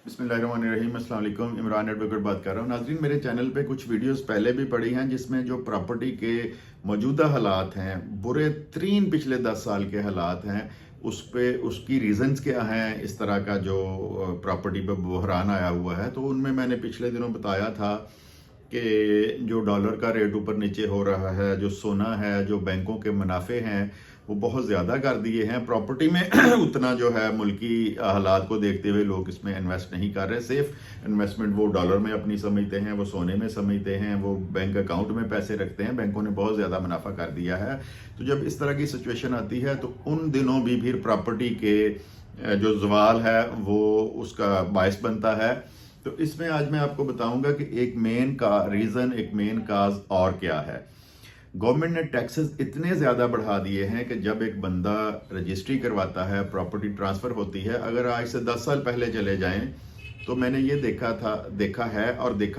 बिस्मिल्लाहिर्रहमानिर्रहीम। अस्सलाम वालेकुम। इमरान एडवोकेट बात कर रहा हूँ। नाज़रीन, मेरे चैनल पे कुछ वीडियोस पहले भी पड़ी हैं जिसमें जो प्रॉपर्टी के मौजूदा हालात हैं, बुरे तरीन पिछले 10 साल के हालात हैं, उस पे उसकी रीज़न्स क्या हैं, इस तरह का जो प्रॉपर्टी पे बहरान आया हुआ है। तो उनमें मैंने पिछले दिनों बताया था कि जो डॉलर का रेट ऊपर नीचे हो रहा है, जो सोना है, जो बैंकों के मुनाफे हैं, वो बहुत ज़्यादा कर दिए हैं। प्रॉपर्टी में उतना जो है मुल्की हालात को देखते हुए लोग इसमें इन्वेस्ट नहीं कर रहे। सेफ इन्वेस्टमेंट वो डॉलर में अपनी समझते हैं, वो सोने में समझते हैं, वो बैंक अकाउंट में पैसे रखते हैं। बैंकों ने बहुत ज़्यादा मुनाफा कर दिया है। तो जब इस तरह की सिचुएशन आती है तो उन दिनों भी फिर प्रॉपर्टी के जो ज़वाल है वो उसका बायस बनता है। तो इसमें आज मैं आपको बताऊंगा कि एक मेन काज और क्या है। गवर्नमेंट ने टैक्सेस इतने ज़्यादा बढ़ा दिए हैं कि जब एक बंदा रजिस्ट्री करवाता है, प्रॉपर्टी ट्रांसफ़र होती है, अगर आज से 10 साल पहले चले जाएं तो मैंने ये देखा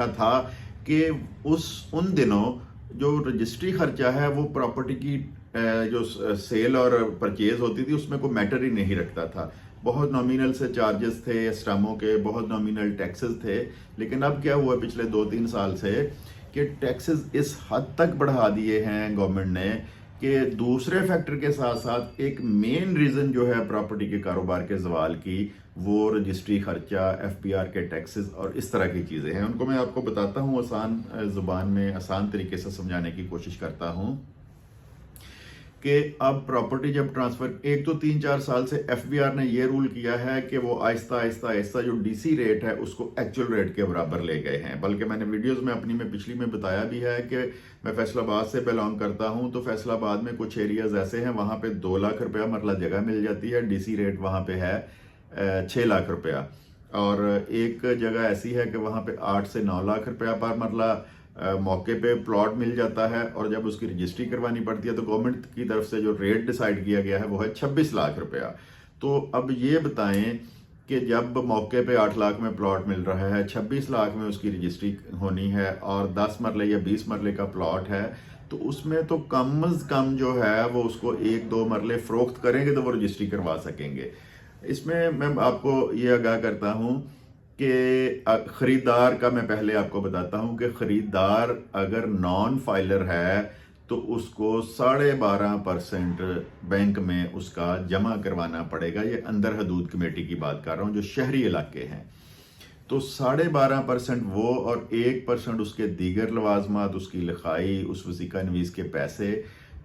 था कि उन दिनों जो रजिस्ट्री खर्चा है वो प्रॉपर्टी की जो सेल और परचेज होती थी उसमें कोई मैटर ही नहीं रखता था। बहुत नॉमिनल से चार्जेस थे स्टामों के, बहुत नॉमिनल टैक्सेस थे। लेकिन अब क्या हुआ पिछले 2-3 साल से कि टैक्सेस इस हद तक बढ़ा दिए हैं गवर्नमेंट ने कि दूसरे फैक्टर के साथ साथ एक मेन रीज़न जो है प्रॉपर्टी के कारोबार के ज़वाल की, वो रजिस्ट्री खर्चा, एफबीआर के टैक्सेस और इस तरह की चीज़ें हैं। उनको मैं आपको बताता हूँ, आसान ज़ुबान में आसान तरीके से समझाने की कोशिश करता हूँ कि अब प्रॉपर्टी जब ट्रांसफ़र, एक तो 3-4 साल से एफबीआर ने ये रूल किया है कि वो आहिस्ता जो डीसी रेट है उसको एक्चुअल रेट के बराबर ले गए हैं। बल्कि मैंने वीडियोस में अपनी में पिछली में बताया भी है कि मैं फैसलाबाद से बिलोंग करता हूं, तो फैसलाबाद में कुछ एरियाज ऐसे हैं वहां पे 2 लाख रुपया मरला जगह मिल जाती है, डीसी रेट वहां पे है 6 लाख रुपया। और एक जगह ऐसी है कि वहां पे 8 से 9 लाख रुपया पर मरला मौके पे प्लॉट मिल जाता है। और जब उसकी रजिस्ट्री करवानी पड़ती है तो गवर्नमेंट की तरफ से जो रेट डिसाइड किया गया है वो है 26 लाख रुपया। तो अब ये बताएं कि जब मौके पे 8 लाख में प्लॉट मिल रहा है, 26 लाख में उसकी रजिस्ट्री होनी है और 10 मरले या 20 मरले का प्लॉट है, तो उसमें तो कम अज कम जो है वो उसको 1-2 मरले फरोख्त करेंगे तो वो रजिस्ट्री करवा सकेंगे। इसमें मैं आपको ये आगाह करता हूँ कि खरीदार का मैं पहले आपको बताता हूं कि खरीदार अगर नॉन फाइलर है तो उसको 12.5% बैंक में उसका जमा करवाना पड़ेगा। ये अंदर हदूद कमेटी की बात कर रहा हूं, जो शहरी इलाके हैं। तो 12.5% वो और 1% उसके दीगर लवाजमात, उसकी लिखाई, उस वसीका नवीस के पैसे।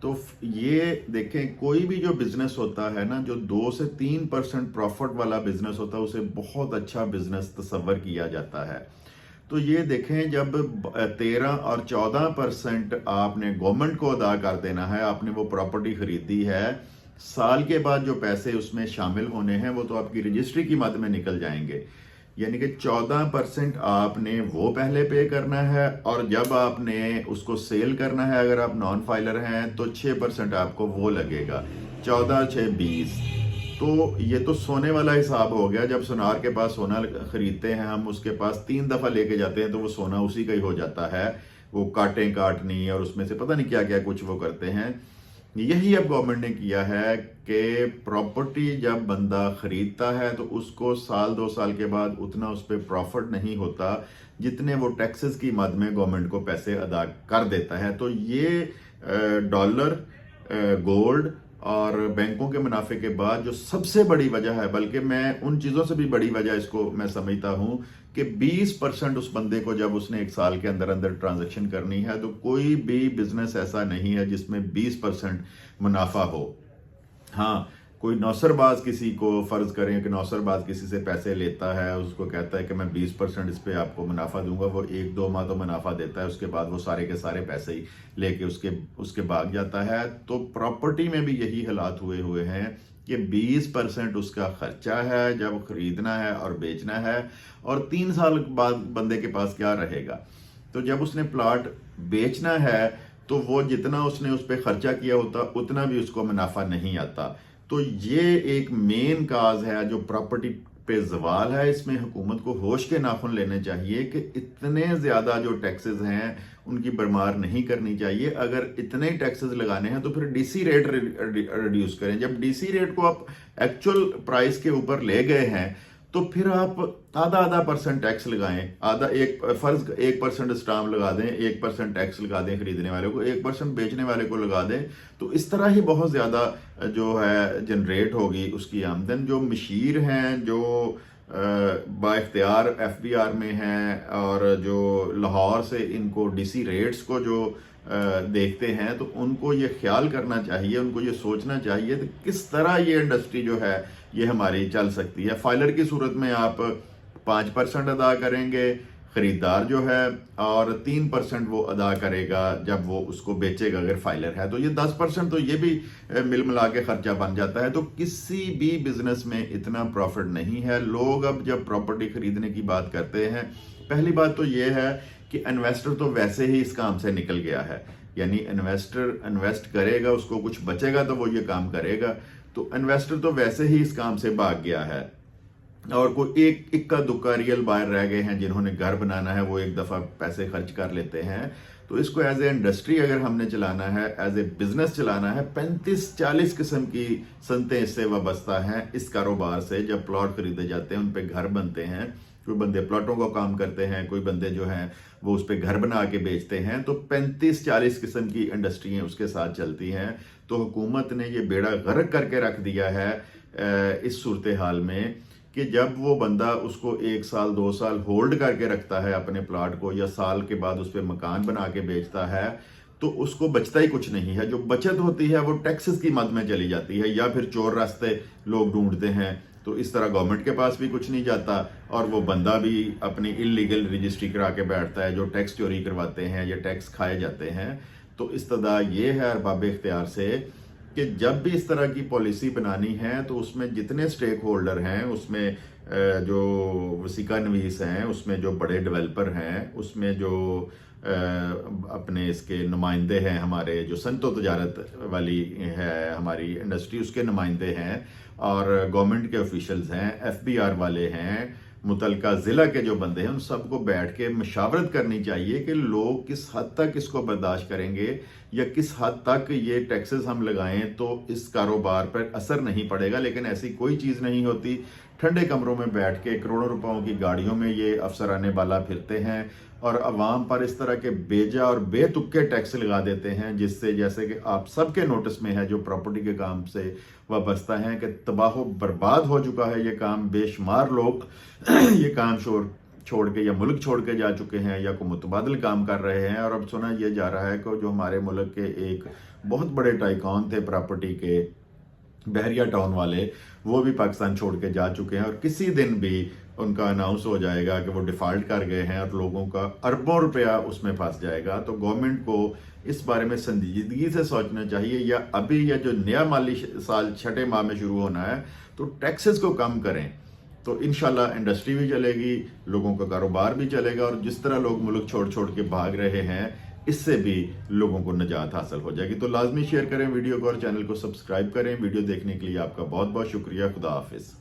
तो ये देखें, कोई भी जो बिजनेस होता है ना, जो 2 से 3% प्रॉफिट वाला बिजनेस होता है, उसे बहुत अच्छा बिजनेस तस्वर किया जाता है। तो ये देखें, जब 13 और 14% आपने गवर्नमेंट को अदा कर देना है, आपने वो प्रॉपर्टी खरीदी है, साल के बाद जो पैसे उसमें शामिल होने हैं वो तो आपकी रजिस्ट्री की मद में निकल जाएंगे। यानी कि 14% आपने वो पहले पे करना है और जब आपने उसको सेल करना है, अगर आप नॉन फाइलर हैं, तो 6% आपको वो लगेगा। 14-6-20। तो ये तो सोने वाला हिसाब हो गया। जब सुनार के पास सोना खरीदते हैं हम, उसके पास 3 दफ़ा लेके जाते हैं तो वो सोना उसी का ही हो जाता है। वो काटनी और उसमें से पता नहीं क्या क्या कुछ वो करते हैं। यही अब गवर्नमेंट ने किया है कि प्रॉपर्टी जब बंदा खरीदता है तो उसको साल 2 साल के बाद उतना उस पर प्रॉफिट नहीं होता जितने वो टैक्सेस की मद में गवर्नमेंट को पैसे अदा कर देता है। तो ये डॉलर, गोल्ड और बैंकों के मुनाफे के बाद जो सबसे बड़ी वजह है, बल्कि मैं उन चीज़ों से भी बड़ी वजह इसको मैं समझता हूं कि 20% उस बंदे को जब उसने 1 साल के अंदर अंदर ट्रांजैक्शन करनी है, तो कोई भी बिजनेस ऐसा नहीं है जिसमें 20% मुनाफा हो। हाँ, कोई नौसरबाज किसी को फर्ज करें कि नौसरबाज किसी से पैसे लेता है, उसको कहता है कि मैं 20% इस पे आपको मुनाफा दूंगा, वो 1-2 माह तो मुनाफा देता है, उसके बाद वो सारे के सारे पैसे ही लेके उसके भाग जाता है। तो प्रॉपर्टी में भी यही हालात हुए हैं कि 20% उसका खर्चा है जब खरीदना है और बेचना है, और 3 साल बाद बंदे के पास क्या रहेगा। तो जब उसने प्लॉट बेचना है तो वो जितना उसने उस पर खर्चा किया होता उतना भी उसको मुनाफा नहीं आता। तो ये एक मेन काज है जो प्रॉपर्टी पे ज़वाल है। इसमें हुकूमत को होश के नाखून लेने चाहिए कि इतने ज़्यादा जो टैक्सेस हैं उनकी भरमार नहीं करनी चाहिए। अगर इतने टैक्सेस लगाने हैं तो फिर डीसी रेट रिड्यूस करें। जब डीसी रेट को आप एक्चुअल प्राइस के ऊपर ले गए हैं तो फिर आप आधा आधा % टैक्स लगाएं, आधा एक फर्ज 1% स्टाम्प लगा दें, 1% टैक्स लगा दें खरीदने वाले को, 1% बेचने वाले को लगा दें। तो इस तरह ही बहुत ज़्यादा जो है जनरेट होगी उसकी आमदन। जो मशीर हैं, जो बाइख्तियार FBR में हैं और जो लाहौर से इनको DC रेट्स को जो देखते हैं, तो उनको ये ख्याल करना चाहिए, उनको ये सोचना चाहिए कि किस तरह ये इंडस्ट्री जो है ये हमारी चल सकती है। फाइलर की सूरत में आप 5% अदा करेंगे खरीदार जो है, और 3% वो अदा करेगा जब वो उसको बेचेगा अगर फाइलर है। तो ये 10% तो ये भी मिल मिला के खर्चा बन जाता है। तो किसी भी बिजनेस में इतना प्रॉफिट नहीं है। लोग अब जब प्रॉपर्टी खरीदने की बात करते हैं, पहली बात तो ये है कि इन्वेस्टर तो वैसे ही इस काम से निकल गया है, यानी इन्वेस्टर इन्वेस्ट करेगा, उसको कुछ बचेगा तो वो ये काम करेगा। तो इन्वेस्टर तो वैसे ही इस काम से भाग गया है, और कोई एक इक्का दुक्का रियल बायर रह गए हैं जिन्होंने घर बनाना है, वो एक दफा पैसे खर्च कर लेते हैं। तो इसको एज ए इंडस्ट्री अगर हमने चलाना है, एज ए बिजनेस चलाना है, 35-40 किस्म की सनतें इससे वाबस्ता हैं इस कारोबार से। जब प्लॉट खरीदे जाते हैं, उन पे घर बनते हैं, कोई बंदे प्लॉटों का काम करते हैं, कोई बंदे जो हैं वो उस पर घर बना के बेचते हैं। तो 35-40 किस्म की इंडस्ट्री उसके साथ चलती हैं। तो हुकूमत ने ये बेड़ा गर्क करके रख दिया है इस सूरत हाल में कि जब वो बंदा उसको 1 साल 2 साल होल्ड करके रखता है अपने प्लॉट को, या साल के बाद उस पर मकान बना के बेचता है, तो उसको बचता ही कुछ नहीं है। जो बचत होती है वो टैक्सेस की मद में चली जाती है, या फिर चोर रास्ते लोग ढूंढते हैं। तो इस तरह गवर्नमेंट के पास भी कुछ नहीं जाता, और वो बंदा भी अपनी इलीगल रजिस्ट्री करा के बैठता है। जो टैक्स चोरी करवाते हैं या टैक्स खाए जाते हैं। तो इस्तदा ये है अरबाब इख्तियार से कि जब भी इस तरह की पॉलिसी बनानी है, तो उसमें जितने स्टेक होल्डर हैं, उसमें जो वसीका नवीस हैं, उसमें जो बड़े डेवलपर हैं, उसमें जो अपने इसके नुमाइंदे हैं, हमारे जो सनतो तजारत वाली है हमारी इंडस्ट्री, उसके नुमाइंदे हैं, और गवर्नमेंट के ऑफिशियल्स हैं, FBR वाले हैं, मुतलका ज़िला के जो बंदे हैं, उन सबको बैठ के मशावरत करनी चाहिए कि लोग किस हद तक इसको बर्दाश्त करेंगे, या किस हद तक ये टैक्सेस हम लगाएं तो इस कारोबार पर असर नहीं पड़ेगा। लेकिन ऐसी कोई चीज़ नहीं होती। ठंडे कमरों में बैठ के करोड़ों रुपयों की गाड़ियों में ये अफसराने बाला फिरते हैं, और अवाम पर इस तरह के बेजा और बेतुके टैक्स लगा देते हैं, जिससे जैसे कि आप सबके नोटिस में है जो प्रॉपर्टी के काम से वाबस्ता हैं, कि तबाह बर्बाद हो चुका है ये काम। बेशुमार लोग ये काम छोड़ के या मुल्क छोड़ के जा चुके हैं, या को मुतबादिल काम कर रहे हैं। और अब सुना ये जा रहा है कि जो हमारे मुल्क के एक बहुत बड़े टाइकॉन थे प्रॉपर्टी के, बहरिया टाउन वाले, वो भी पाकिस्तान छोड़ के जा चुके हैं, और किसी दिन भी उनका अनाउंस हो जाएगा कि वो डिफॉल्ट कर गए हैं, और लोगों का अरबों रुपया उसमें फंस जाएगा। तो गवर्नमेंट को इस बारे में संजीदगी से सोचना चाहिए, या अभी या जो नया माली साल 6ठे माह में शुरू होना है, तो टैक्सेस को कम करें। तो इंशाल्लाह इंडस्ट्री भी चलेगी, लोगों का कारोबार भी चलेगा, और जिस तरह लोग मुल्क छोड़ छोड़ के भाग रहे हैं, इससे भी लोगों को निजात हासिल हो जाएगी। तो लाजमी शेयर करें वीडियो को, और चैनल को सब्सक्राइब करें। वीडियो देखने के लिए आपका बहुत बहुत शुक्रिया। खुदा हाफिज।